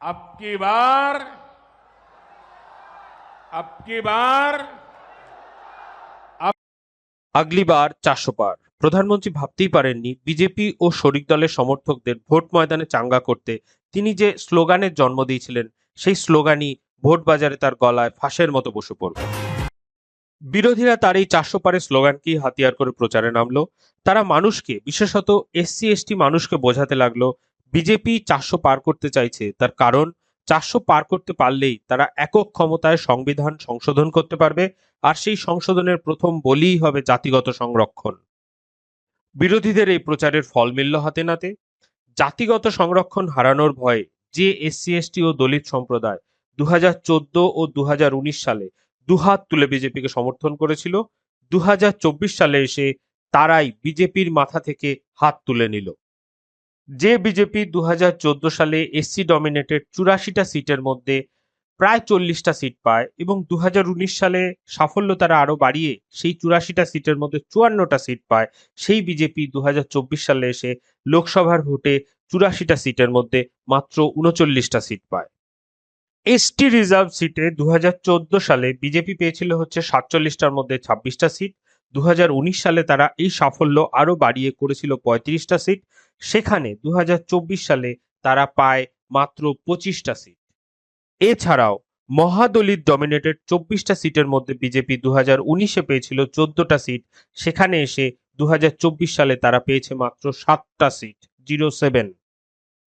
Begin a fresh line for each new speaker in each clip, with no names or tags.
अब की बार
আগলিবার 400 পার। প্রধানমন্ত্রী ভাবতেই পারেননি বিজেপি ও শরিক দলের সমর্থকদের ভোট ময়দানে চাঙ্গা করতে তিনি যে স্লোগানের জন্ম দিয়েছিলেন সেই স্লোগানই ভোট বাজারে তার গলায় ফাঁসের মতো বসে পড়ল। বিরোধীরা তার এই 400 পারের স্লোগানকেই হাতিয়ার করে প্রচারে নামলো। তারা মানুষকে, বিশেষত এসসি এসটি মানুষকে বোঝাতে লাগলো বিজেপি 400 পার করতে চাইছে, তার কারণ 400 পার করতে পারলেই তারা একক ক্ষমতায় সংবিধান সংশোধন করতে পারবে, আর সেই সংশোধনের প্রথম বলিই হবে জাতিগত সংরক্ষণ। বিরোধীদের এই প্রচারের ফল মিলল হাতে নাতে। জাতিগত সংরক্ষণ হারানোর ভয়ে যে এসসি এসটি ও দলিত সম্প্রদায় 2014 ও 2019 সালে দুহাত তুলে বিজেপিকে সমর্থন করেছিল, 2024 সালে এসে তারাই বিজেপির মাথা থেকে হাত তুলে নিল। যে বিজেপি 2014 সালে এসসি ডমিনেটেড 84টা সিটের মধ্যে প্রায় 40টা সিট পায় এবং 2019 সালে সাফল্য তারা আরো বাড়িয়ে সেই 84টা সিটের মধ্যে 54টা সিট পায়, সেই বিজেপি 2024 সালে এসে লোকসভার ভোটে 84টা সিটের মধ্যে মাত্র 39টা সিট পায়। এসটি রিজার্ভ সিটে 2014 সালে বিজেপি পেয়েছিল হচ্ছে 47টার মধ্যে 26টা সিট, 2019 সালে তারা এই সাফল্য আরো বাড়িয়ে করেছিল 35টা সিট, সেখানে 2024 সালে তারা পায় মাত্র 25টা সিট। এছাড়াও মহাদলিত ডমিনেটেড 24টা সিটের মধ্যে বিজেপি 2019-এ পেয়েছিল 14টা সিট, সেখানে এসে 2024 সালে তারা পেয়েছে মাত্র 7টা সিট, 07।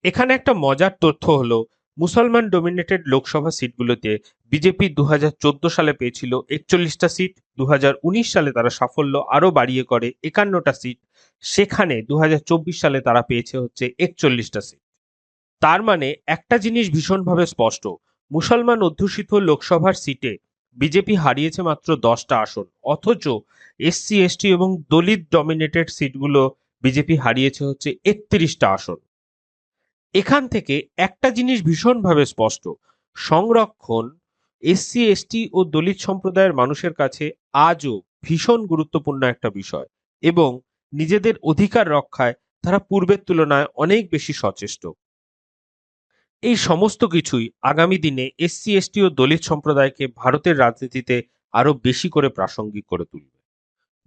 এখানে একটা মজার তথ্য হলো মুসলমান ডমিনেটেড লোকসভা সিটগুলোতে বিজেপি 2014 সালে পেয়েছিল 41টা সিট, 2019 সালে তারা সাফল্য আরো বাড়িয়ে করে 51টা সিট, সেখানে 2024 সালে তারা পেয়েছে হচ্ছে 41টা সিট। তার মানে একটা জিনিস ভীষণভাবে স্পষ্ট, মুসলমান অধ্যুষিত লোকসভার সিটে বিজেপি হারিয়েছে মাত্র 10টা আসন, অথচ এসসি এসটি এবং দলিত ডমিনেটেড সিটগুলো বিজেপি হারিয়েছে হচ্ছে 31টা আসন। এখান থেকে একটা জিনিস ভীষণভাবে স্পষ্ট, সংরক্ষণ এসসি এসটি ও দলিত সম্প্রদায়ের মানুষের কাছে আজও ভীষণ গুরুত্বপূর্ণ একটা বিষয় এবং নিজেদের অধিকার রক্ষায় তারা পূর্বের তুলনায় অনেক বেশি সচেষ্ট। এই সমস্ত কিছুই আগামী দিনে এসসি এসটি ও দলিত সম্প্রদায়কে ভারতের রাজনীতিতে আরো বেশি করে প্রাসঙ্গিক করে তুলবে।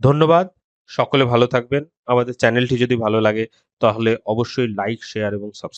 ধন্যবাদ, সকলে ভালো থাকবেন। আমাদের চ্যানেলটি যদি ভালো লাগে তাহলে অবশ্যই লাইক, শেয়ার এবং সাবস্ক্রাইব